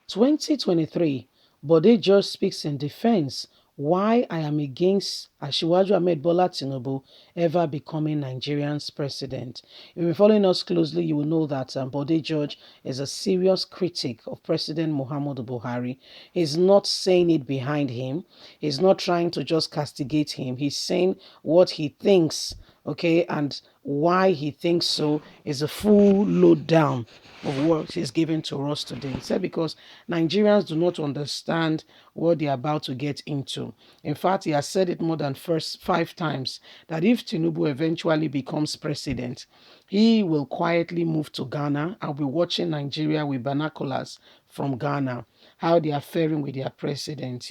2023, Bode just speaks in defense why I am against Asiwaju Ahmed Bola Tinubu ever becoming Nigerian's president. If you're following us closely, you will know that Bode George is a serious critic of President Muhammadu Buhari. He's not saying it behind him. He's not trying to just castigate him. He's saying what he thinks, okay, and why he thinks so is a full lowdown of what he's given to us today. He said because Nigerians do not understand what they're about to get into. In fact, he has said it more than first 5 times that if Tinubu eventually becomes president, he will quietly move to Ghana and be watching Nigeria with binoculars from Ghana, how they are faring with their president.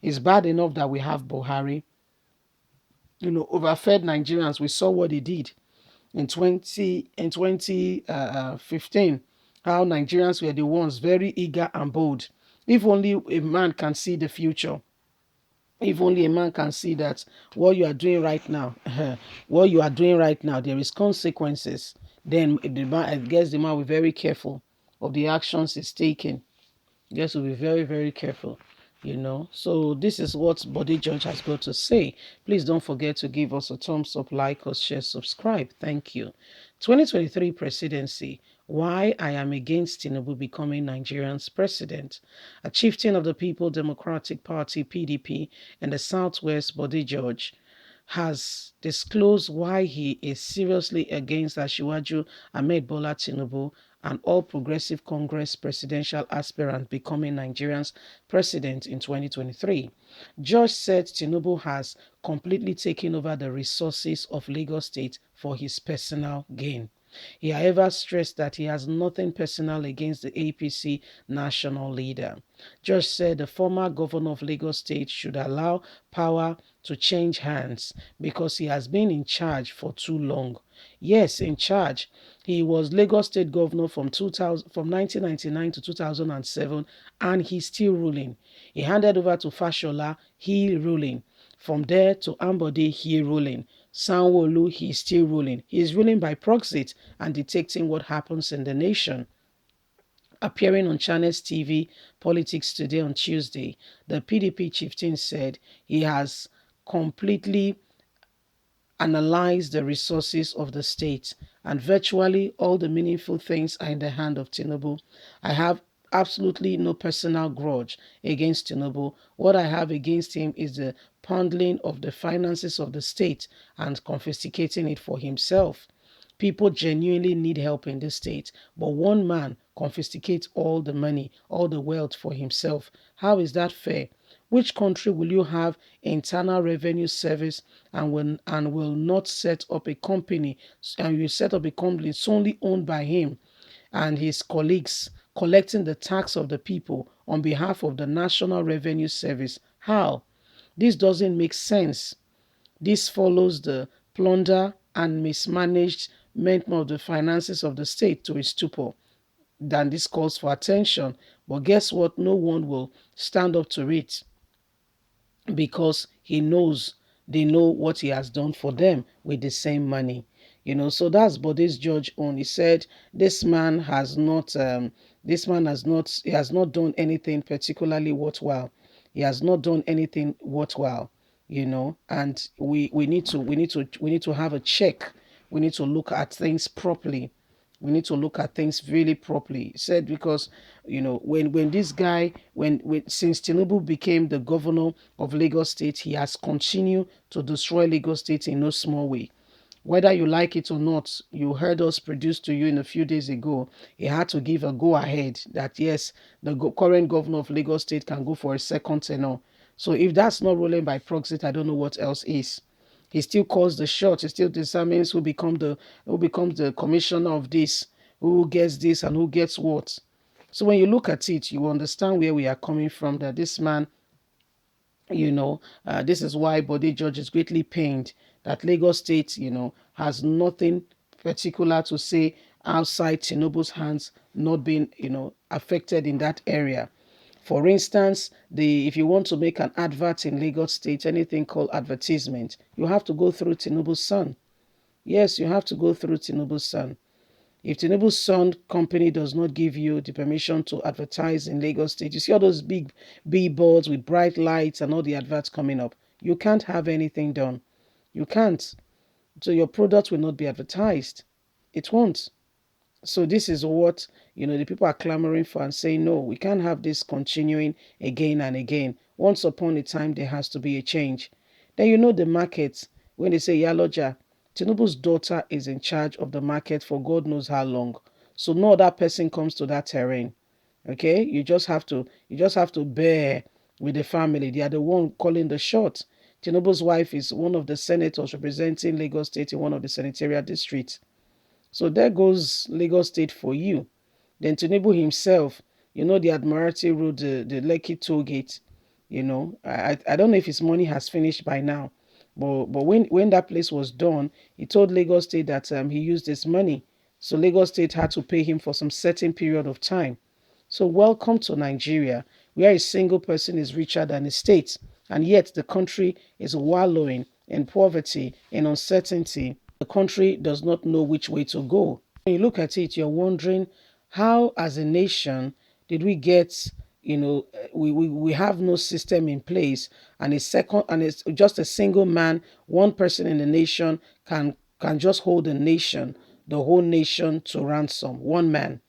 It's bad enough that we have Buhari, overfed Nigerians. We saw what he did in 2015, how Nigerians were the ones very eager and bold. If only a man can see the future, if only a man can see that what you are doing right now, what you are doing right now, there is consequences, then I guess the man will be very careful of the actions he's taking. Yes, will be very, very careful. So this is what Body Judge has got to say. Please don't forget to give us a thumbs up, like us, share, subscribe. Thank you. 2023 presidency. Why I am against Tinubu becoming Nigerian's president. A chieftain of the People Democratic Party, PDP, in the Southwest, Body Judge, has disclosed why he is seriously against Asiwaju Ahmed Bola Tinubu, an All Progressive Congress presidential aspirant, becoming Nigeria's president in 2023. George said Tinubu has completely taken over the resources of Lagos State for his personal gain. He, however, stressed that he has nothing personal against the APC national leader. George said the former governor of Lagos State should allow power to change hands because he has been in charge for too long. Yes, in charge. He was Lagos State governor from 1999 to 2007, and he's still ruling. He handed over to Fashola, he ruling. From there to Ambode, he ruling. Sanwo-Olu, he's still ruling. He is ruling by proxy and dictating what happens in the nation. Appearing on Channels TV Politics Today on Tuesday, the PDP chieftain said he has completely analyzed the resources of the state and virtually all the meaningful things are in the hand of Tinubu. I have absolutely no personal grudge against Tinubu. What I have against him is the handling of the finances of the state and confiscating it for himself. People genuinely need help in this state, but one man confiscates all the money, all the wealth for himself. How is that fair? Which country will you have internal revenue service and will not set up a company and you set up a company solely owned by him and his colleagues collecting the tax of the people on behalf of the National Revenue Service? How? This doesn't make sense. This follows the plunder and mismanagement of the finances of the state to a stupor. Then this calls for attention. But guess what? No one will stand up to it because they know what he has done for them with the same money. So that's Bode's judge on. He said this man has not he has not done anything particularly worthwhile. He has not done anything worthwhile, and we need to have a check. We need to look at things properly. We need to look at things really properly. He said because when this guy since Tinubu became the governor of Lagos State, he has continued to destroy Lagos State in no small way. Whether you like it or not, you heard us produce to you in a few days ago. He had to give a go-ahead that yes, the current governor of Lagos State can go for a second tenure. So if that's not ruling by proxy, I don't know what else is. He still calls the shots. He still determines who becomes the commissioner of this, who gets this and who gets what. So when you look at it, you understand where we are coming from. That this man, this is why Bode George is greatly pained that Lagos State, has nothing particular to say outside Tinubu's hands not being, affected in that area. For instance, if you want to make an advert in Lagos State, anything called advertisement, you have to go through Tinubu's son. Yes, you have to go through Tinubu's son. If Tinubu's son company does not give you the permission to advertise in Lagos State, you see all those big billboards with bright lights and all the adverts coming up. You can't have anything done. You can't. So your product will not be advertised. It won't. So this is what the people are clamoring for and saying, no, we can't have this continuing again and again. Once upon a time, there has to be a change. Then the market, when they say Yaloja, Tinubu's daughter is in charge of the market for God knows how long. So no other person comes to that terrain. Okay, you just have to bear with the family. They are the one calling the shot. Tinubu's wife is one of the senators representing Lagos State in one of the senatorial districts. So there goes Lagos State for you. Then Tinubu himself, the Admiralty Road, the Lekki toll gate, I don't know if his money has finished by now. But when that place was done, he told Lagos State that he used his money. So Lagos State had to pay him for some certain period of time. So welcome to Nigeria, where a single person is richer than a state, and yet the country is wallowing in poverty, in uncertainty. The country does not know which way to go. When you look at it, you're wondering how, as a nation, did we get, we have no system in place, and it's just a single man, one person in the nation can just hold the whole nation to ransom. One man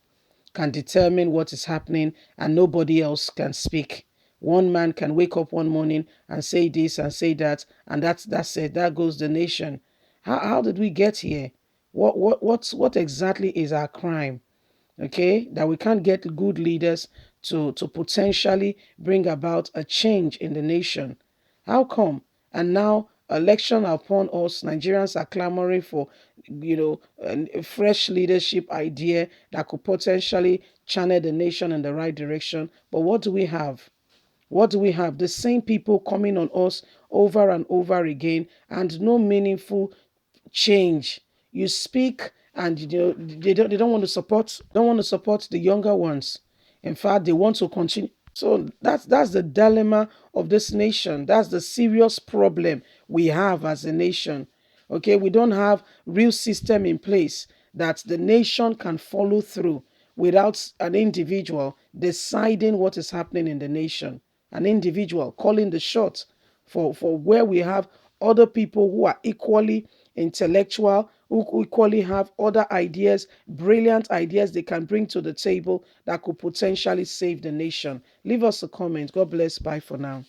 can determine what is happening and nobody else can speak. One man can wake up one morning and say this and say that, and that's it. That goes the nation. How did we get here? What exactly is our crime? Okay, that we can't get good leaders to potentially bring about a change in the nation. How come? And now election upon us, Nigerians are clamoring for a fresh leadership idea that could potentially channel the nation in the right direction. But what do we have? What do we have? The same people coming on us over and over again, and no meaningful change. You speak, and they don't want to support the younger ones. In fact, they want to continue. So that's the dilemma of this nation. That's the serious problem we have as a nation. Okay, we don't have real system in place that the nation can follow through without an individual deciding what is happening in the nation. An individual calling the shots for where we have other people who are equally intellectual, who equally have other ideas, brilliant ideas they can bring to the table that could potentially save the nation. Leave us a comment. God bless. Bye for now.